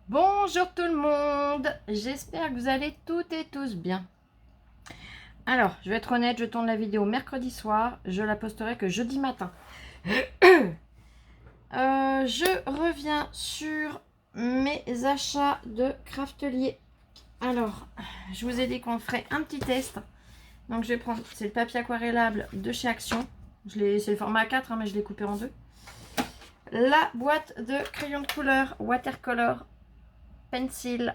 Bonjour tout le monde, j'espère que vous allez toutes et tous bien. Alors, je vais être honnête, je tourne la vidéo mercredi soir, je la posterai que jeudi matin. Je reviens sur mes achats de Craftelier. Alors, je vous ai dit qu'on ferait un petit test. Donc je vais prendre, c'est le papier aquarellable de chez Action. C'est le format A4, hein, mais je l'ai coupé en deux. La boîte de crayons de couleur Watercolor Pencil.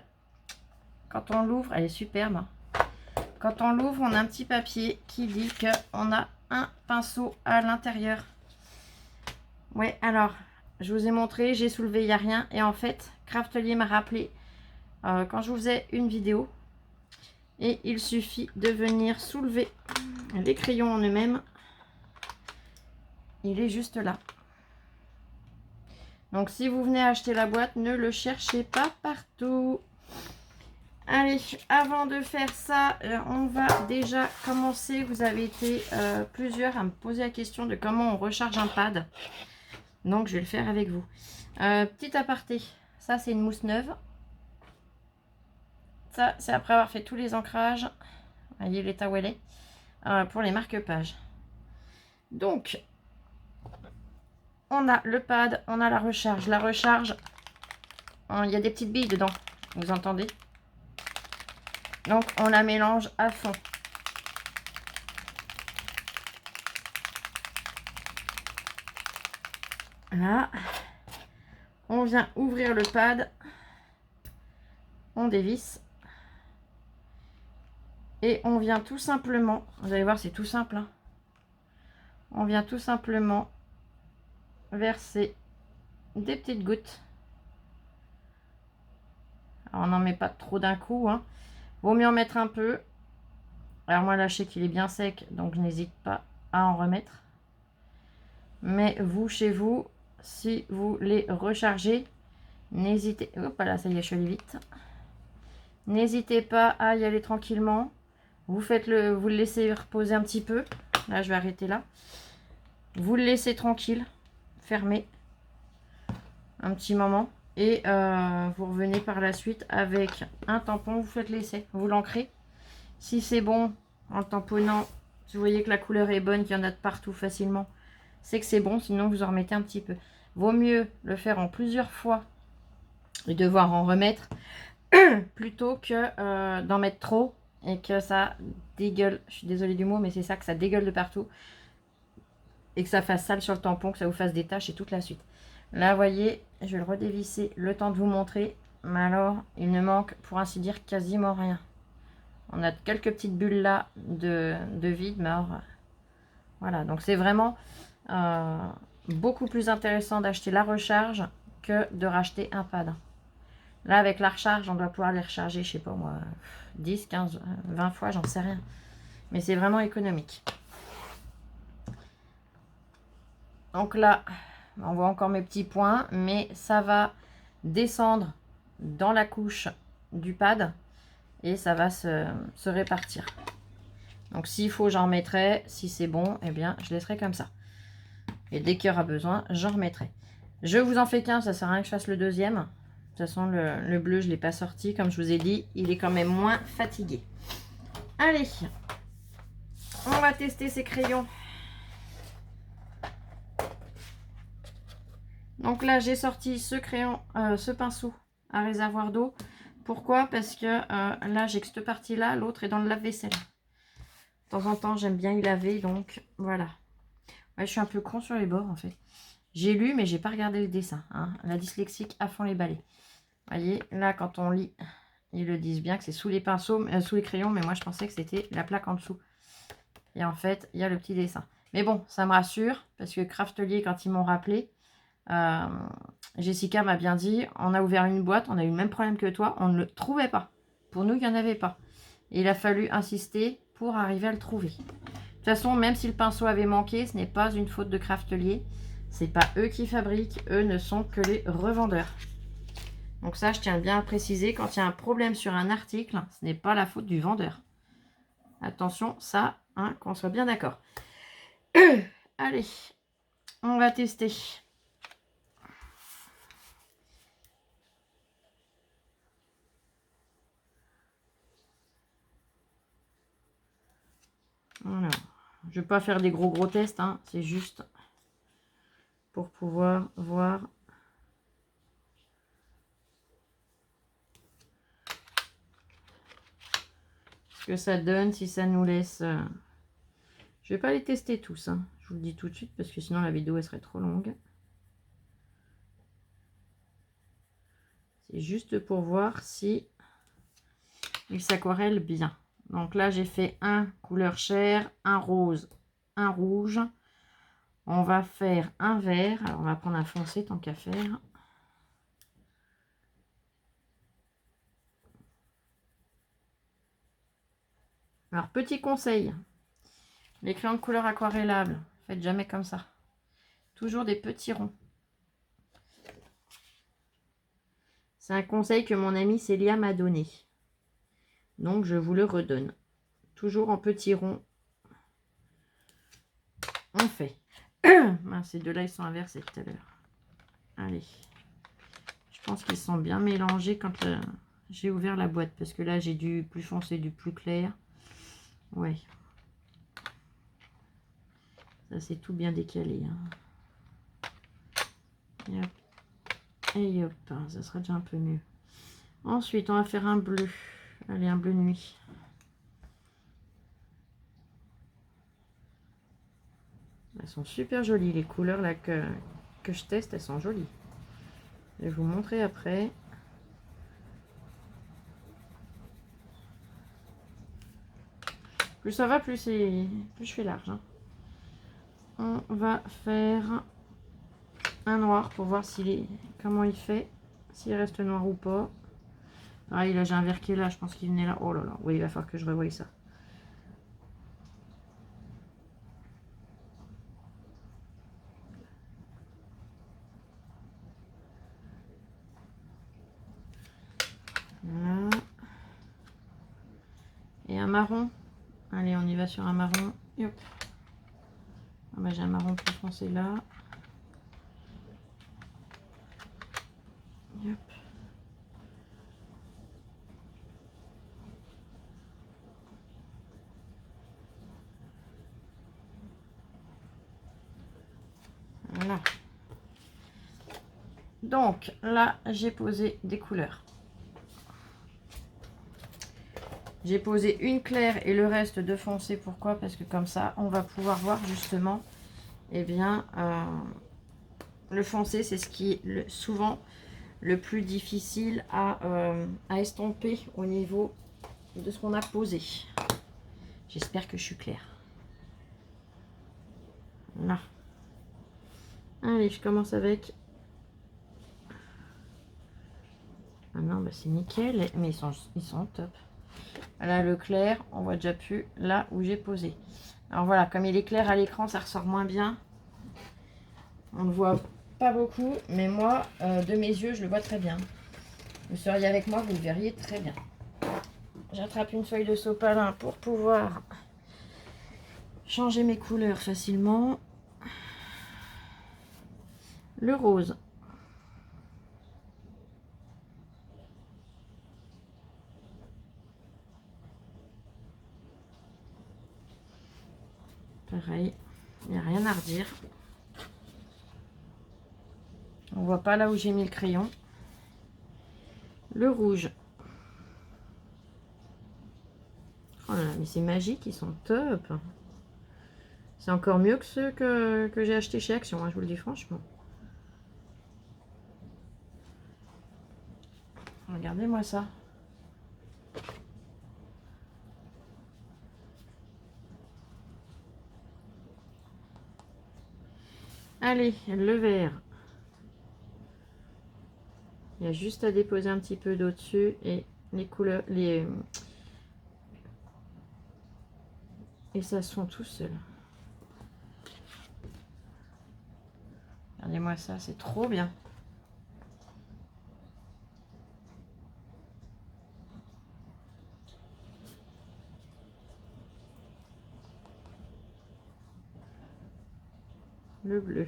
Quand on l'ouvre, elle est superbe. Quand on l'ouvre, on a un petit papier qui dit qu'on a un pinceau à l'intérieur. Ouais, alors, je vous ai montré, j'ai soulevé, il n'y a rien. Et en fait, Craftelier m'a rappelé quand je vous faisais une vidéo. Et il suffit de venir soulever les crayons en eux-mêmes. Il est juste là. Donc, si vous venez acheter la boîte, ne le cherchez pas partout. Allez, avant de faire ça, on va déjà commencer. Vous avez été plusieurs à me poser la question de comment on recharge un pad. Donc, je vais le faire avec vous. Petit aparté, ça c'est une mousse neuve. Ça, c'est après avoir fait tous les ancrages. Vous voyez l'état où elle est. Pour les marque-pages. Donc, on a le pad, on a la recharge. La recharge, il y a des petites billes dedans. Vous entendez? Donc, on la mélange à fond. Là, on vient ouvrir le pad, on dévisse et on vient tout simplement, vous allez voir c'est tout simple, hein, on vient tout simplement verser des petites gouttes. Alors, on n'en met pas trop d'un coup, hein. Vaut mieux en mettre un peu. Alors moi là je sais qu'il est bien sec, donc je n'hésite pas à en remettre. Mais vous, chez vous, si vous les rechargez, n'hésitez... Hop là, ça y est, je suis allée vite. N'hésitez pas à y aller tranquillement. Vous le laissez reposer un petit peu. Là, je vais arrêter là. Vous le laissez tranquille, fermé, un petit moment. Et vous revenez par la suite avec un tampon. Vous faites l'essai, vous l'ancrez. Si c'est bon, en tamponnant, si vous voyez que la couleur est bonne, qu'il y en a de partout facilement, c'est que c'est bon. Sinon, vous en remettez un petit peu. Vaut mieux le faire en plusieurs fois et devoir en remettre plutôt que d'en mettre trop et que ça dégueule. Je suis désolée du mot, mais c'est ça, que ça dégueule de partout et que ça fasse sale sur le tampon, que ça vous fasse des taches et toute la suite. Là, vous voyez, je vais le redévisser le temps de vous montrer. Mais alors, il ne manque, pour ainsi dire, quasiment rien. On a quelques petites bulles là de vide, mais alors, voilà. Donc, c'est vraiment beaucoup plus intéressant d'acheter la recharge que de racheter un pad. Là, avec la recharge, on doit pouvoir les recharger, je sais pas moi, 10, 15, 20 fois, j'en sais rien. Mais c'est vraiment économique. Donc là, on voit encore mes petits points, mais ça va descendre dans la couche du pad et ça va se répartir. Donc s'il faut, j'en remettrai. Si c'est bon, eh bien, je laisserai comme ça. Et dès qu'il y aura besoin, j'en remettrai. Je vous en fais qu'un, ça sert à rien que je fasse le deuxième. De toute façon, le bleu, je ne l'ai pas sorti. Comme je vous ai dit, il est quand même moins fatigué. Allez, on va tester ces crayons. Donc là, j'ai sorti ce crayon, ce pinceau à réservoir d'eau. Pourquoi? Parce que là, j'ai que cette partie-là, l'autre est dans le lave-vaisselle. De temps en temps, j'aime bien y laver, donc voilà. Ouais, je suis un peu con sur les bords, en fait. J'ai lu, mais j'ai pas regardé le dessin. Hein. La dyslexique à fond les balais. Vous voyez, là, quand on lit, ils le disent bien que c'est sous les pinceaux, sous les crayons, mais moi, je pensais que c'était la plaque en dessous. Et en fait, il y a le petit dessin. Mais bon, ça me rassure, parce que Craftelier, quand ils m'ont rappelé, Jessica m'a bien dit, on a ouvert une boîte, on a eu le même problème que toi, on ne le trouvait pas. Pour nous, il n'y en avait pas. Et il a fallu insister pour arriver à le trouver. De toute façon, même si le pinceau avait manqué, ce n'est pas une faute de Craftelier. C'est pas eux qui fabriquent, eux ne sont que les revendeurs. Donc ça, je tiens bien à préciser, quand il y a un problème sur un article, ce n'est pas la faute du vendeur. Attention, ça, hein, qu'on soit bien d'accord. Allez, on va tester. Alors, je ne vais pas faire des gros tests, hein, c'est juste pour pouvoir voir ce que ça donne, si ça nous laisse... Je vais pas les tester tous, hein. Je vous le dis tout de suite, parce que sinon la vidéo elle serait trop longue. C'est juste pour voir si il s'aquarelle bien. Donc là, j'ai fait un couleur chair, un rose, un rouge. On va faire un vert. Alors, on va prendre un foncé tant qu'à faire. Alors, petit conseil. Les crayons de couleur aquarellables, faites jamais comme ça. Toujours des petits ronds. C'est un conseil que mon amie Célia m'a donné. Donc, je vous le redonne. Toujours en petits ronds. On fait. Ces deux-là, ils sont inversés tout à l'heure. Allez. Je pense qu'ils sont bien mélangés quand j'ai ouvert la boîte. Parce que là, j'ai du plus foncé, du plus clair. Ouais. Ça, c'est tout bien décalé. Hein. Hop. Et hop. Ça sera déjà un peu mieux. Ensuite, on va faire un bleu. Allez, un bleu nuit. Elles sont super jolies. Les couleurs là que je teste, elles sont jolies. Je vais vous montrer après. Plus ça va, plus je fais large. Hein. On va faire un noir pour voir comment il fait. S'il reste noir ou pas. Pareil, là j'ai un vert qui est là. Je pense qu'il venait là. Oh là là. Oui, il va falloir que je revoie ça. Voilà. Et un marron. Allez, on y va sur un marron. Et hop. Ah bah, j'ai un marron plus foncé là. Et hop. Voilà. Donc là, j'ai posé des couleurs. J'ai posé une claire et le reste de foncé. Pourquoi? Parce que comme ça, on va pouvoir voir justement, eh bien, le foncé, c'est ce qui est souvent le plus difficile à estomper au niveau de ce qu'on a posé. J'espère que je suis claire. Là. Allez, je commence avec... Ah non, bah c'est nickel, mais ils sont top. Là, le clair, on voit déjà plus là où j'ai posé. Alors voilà, comme il est clair à l'écran, ça ressort moins bien. On ne voit pas beaucoup, mais moi, de mes yeux, je le vois très bien. Vous seriez avec moi, vous le verriez très bien. J'attrape une feuille de sopalin pour pouvoir changer mes couleurs facilement. Le rose. Pareil, il n'y a rien à redire. On voit pas là où j'ai mis le crayon. Le rouge. Oh là là, mais c'est magique, ils sont top. C'est encore mieux que ceux que j'ai achetés chez Action, hein, je vous le dis franchement. Regardez-moi ça. Allez, le vert. Il y a juste à déposer un petit peu d'eau dessus et les couleurs, et ça se fond tout seul. Regardez-moi ça, c'est trop bien. Le bleu.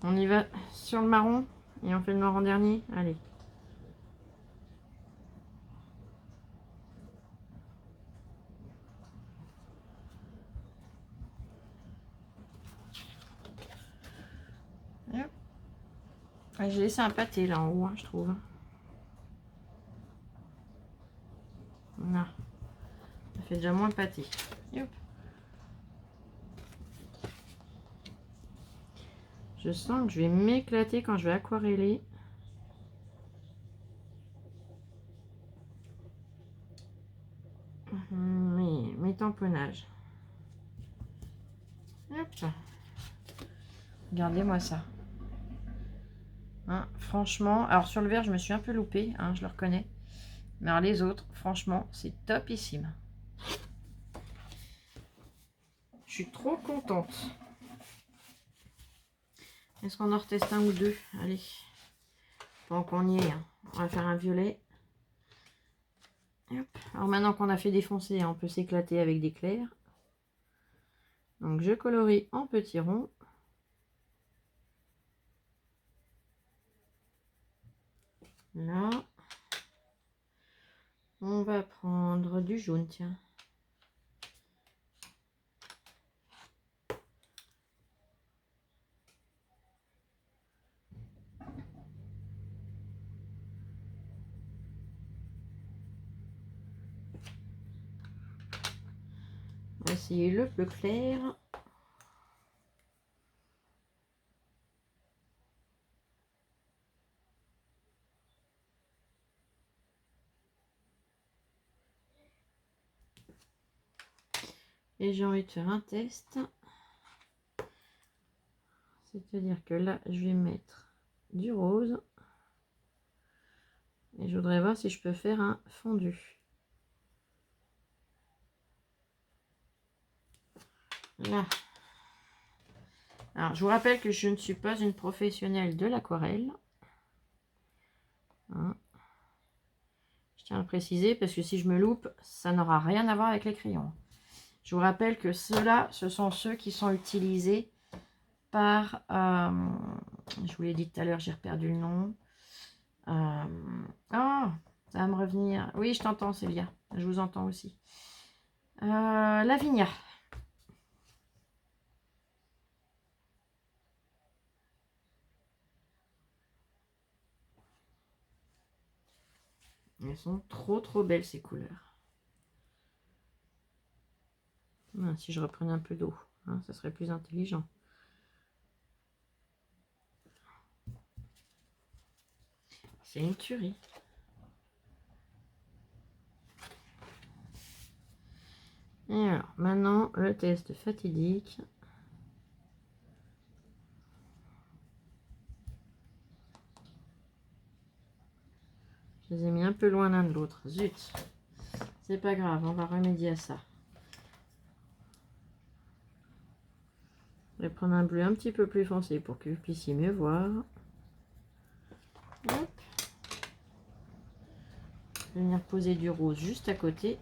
On y va sur le marron et on fait le noir en dernier. Allez. J'ai laissé un pâté là en haut, hein, je trouve. Là. Ça fait déjà moins pâté. Hop. Je sens que je vais m'éclater quand je vais aquareller. Mes tamponnages. Hop. Regardez-moi ça. Hein, franchement, alors sur le vert, je me suis un peu loupée, hein, je le reconnais. Mais alors les autres, franchement, c'est topissime. Je suis trop contente. Est-ce qu'on en reteste un ou deux? Allez. Pendant qu'on y est, hein. On va faire un violet. Hop. Alors maintenant qu'on a fait défoncer, on peut s'éclater avec des clairs. Donc je colorie en petits ronds. Là. On va prendre du jaune, tiens. On va essayer le bleu clair. Et j'ai envie de faire un test. C'est-à-dire que là, je vais mettre du rose. Et je voudrais voir si je peux faire un fondu. Là. Alors, je vous rappelle que je ne suis pas une professionnelle de l'aquarelle. Hein. Je tiens à le préciser parce que si je me loupe, ça n'aura rien à voir avec les crayons. Je vous rappelle que ceux-là, ce sont ceux qui sont utilisés par... je vous l'ai dit tout à l'heure, j'ai perdu le nom. Oh, ça va me revenir. Oui, je t'entends, Célia. Je vous entends aussi. Lavinia. Elles sont trop belles ces couleurs. Si je reprenais un peu d'eau, hein, ça serait plus intelligent. C'est une tuerie. Et alors, maintenant, le test fatidique. Je les ai mis un peu loin l'un de l'autre. Zut. C'est pas grave, on va remédier à ça. Je vais prendre un bleu un petit peu plus foncé pour que vous puissiez mieux voir. Hop. Je vais venir poser du rose juste à côté.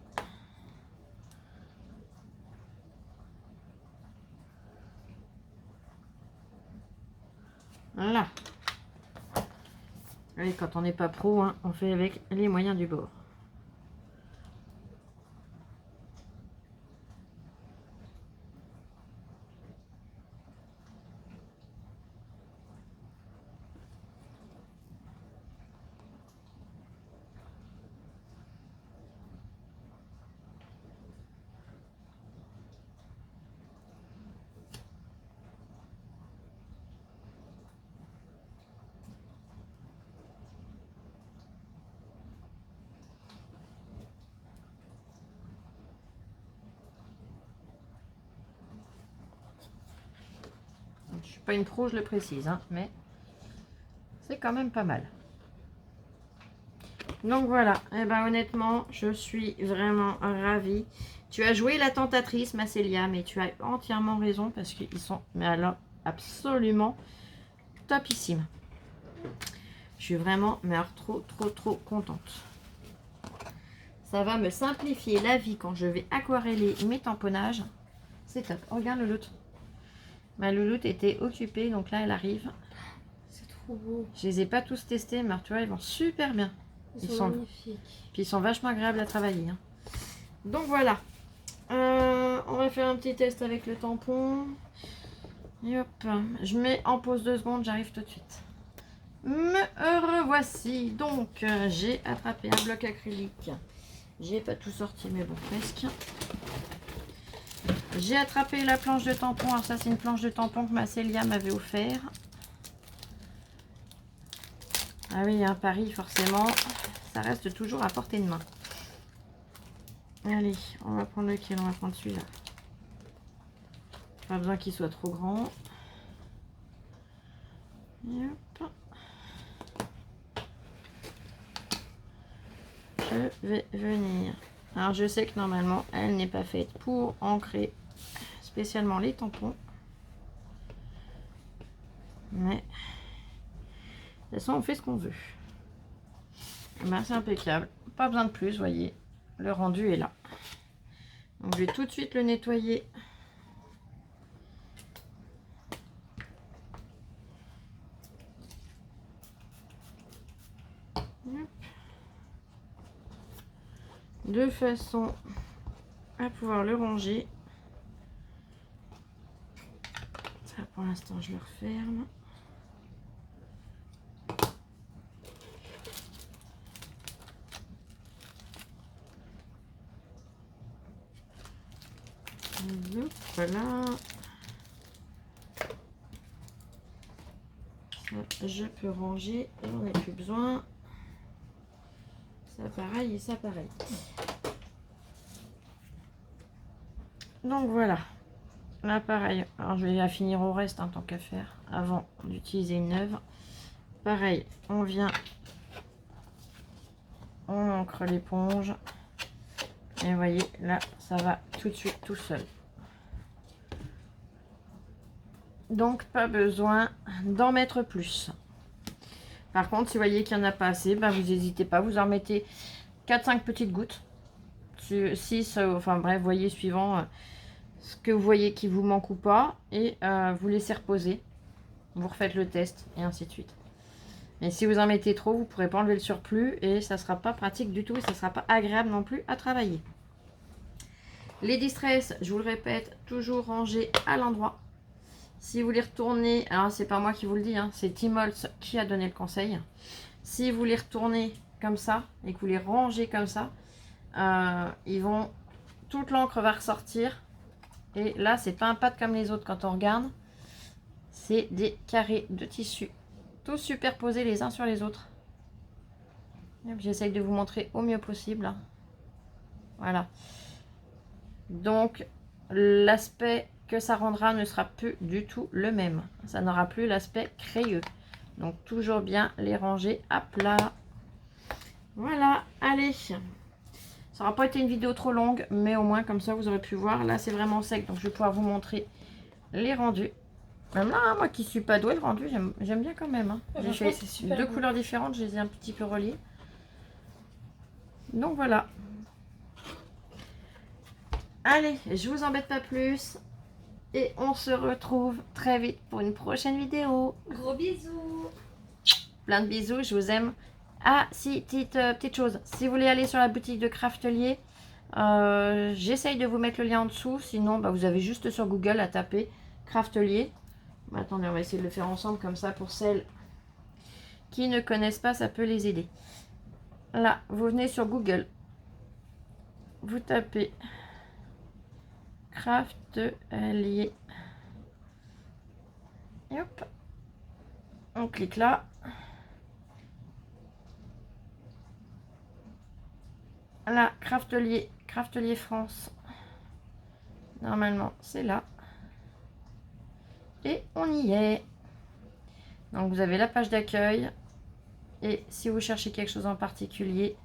Voilà. Allez, quand on n'est pas pro, hein, on fait avec les moyens du bord. Je suis pas une pro, je le précise, hein, mais c'est quand même pas mal. Donc voilà, et ben honnêtement, je suis vraiment ravie. Tu as joué la tentatrice, ma Célia, mais tu as entièrement raison parce qu'ils sont, mais alors, absolument topissimes. Je suis vraiment, mais alors trop contente. Ça va me simplifier la vie quand je vais aquareller mes tamponnages. C'est top. Regarde Louloute. Ma Louloute était occupée, donc là elle arrive. trop beaux. Je les ai pas tous testés, mais tu vois, ils vont super bien. Ils sont magnifiques. Puis ils sont vachement agréables à travailler. Hein. Donc voilà. On va faire un petit test avec le tampon. Et hop. Je mets en pause 2 secondes, j'arrive tout de suite. Me revoici. Donc j'ai attrapé un bloc acrylique. J'ai pas tout sorti, mais bon, presque. J'ai attrapé la planche de tampon. Alors ça, c'est une planche de tampon que ma Célia m'avait offert. Ah oui, hein, Paris, forcément, ça reste toujours à portée de main. Allez, on va prendre lequel? On va prendre celui-là. Pas besoin qu'il soit trop grand. Et hop. Je vais venir. Alors, je sais que normalement, elle n'est pas faite pour ancrer spécialement les tampons. Mais, de toute façon, on fait ce qu'on veut. Ben, c'est impeccable. Pas besoin de plus, vous voyez. Le rendu est là. Donc, je vais tout de suite le nettoyer. De façon à pouvoir le ranger. Ça, pour l'instant, je le referme. Voilà. Ça, je peux ranger. J'en ai plus besoin. Ça pareil et ça pareil. Donc voilà. Là pareil. Alors je vais la finir au reste en tant qu'à faire avant d'utiliser une neuve. Pareil, on vient. On ancre l'éponge. Et vous voyez, là, ça va tout de suite tout seul. Donc, pas besoin d'en mettre plus. Par contre, si vous voyez qu'il n'y en a pas assez, bah, vous n'hésitez pas. Vous en remettez 4-5 petites gouttes. 6, enfin bref, vous voyez, suivant ce que vous voyez qui vous manque ou pas. Et vous laissez reposer. Vous refaites le test et ainsi de suite. Mais si vous en mettez trop, vous ne pourrez pas enlever le surplus. Et ça ne sera pas pratique du tout. Et ça ne sera pas agréable non plus à travailler. Les distress, je vous le répète, toujours rangés à l'endroit. Si vous les retournez, alors c'est pas moi qui vous le dis, hein, c'est Tim Holtz qui a donné le conseil. Si vous les retournez comme ça et que vous les rangez comme ça, ils vont, toute l'encre va ressortir. Et là, c'est pas un pad comme les autres quand on regarde. C'est des carrés de tissu, tous superposés les uns sur les autres. J'essaye de vous montrer au mieux possible. Voilà. Donc, l'aspect que ça rendra ne sera plus du tout le même. Ça n'aura plus l'aspect crayeux. Donc, toujours bien les ranger à plat. Voilà, allez. Ça n'aura pas été une vidéo trop longue, mais au moins, comme ça, vous aurez pu voir. Là, c'est vraiment sec, donc je vais pouvoir vous montrer les rendus. Même là, moi qui suis pas douée, le rendu, j'aime bien quand même. Hein. J'ai fait 2 couleurs différentes, je les ai un petit peu reliées. Donc, voilà. Allez, je vous embête pas plus. Et on se retrouve très vite pour une prochaine vidéo. Gros bisous. Plein de bisous, je vous aime. Ah, si, petite chose. Si vous voulez aller sur la boutique de Craftelier, j'essaye de vous mettre le lien en dessous. Sinon, bah, vous avez juste sur Google à taper Craftelier. Bah, attendez, on va essayer de le faire ensemble comme ça pour celles qui ne connaissent pas, ça peut les aider. Là, vous venez sur Google. Vous tapez Craftelier. Et hop. On clique là. Là, Craftelier France. Normalement, c'est là. Et on y est. Donc, vous avez la page d'accueil. Et si vous cherchez quelque chose en particulier,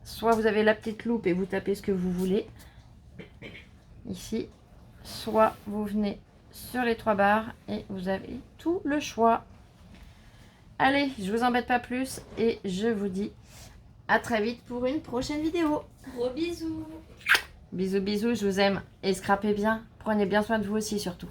soit vous avez la petite loupe et vous tapez ce que vous voulez. Ici. Soit vous venez sur les 3 barres et vous avez tout le choix. Allez, je vous embête pas plus et je vous dis à très vite pour une prochaine vidéo. Gros bisous. Bisous, bisous, je vous aime et scrapez bien. Prenez bien soin de vous aussi surtout.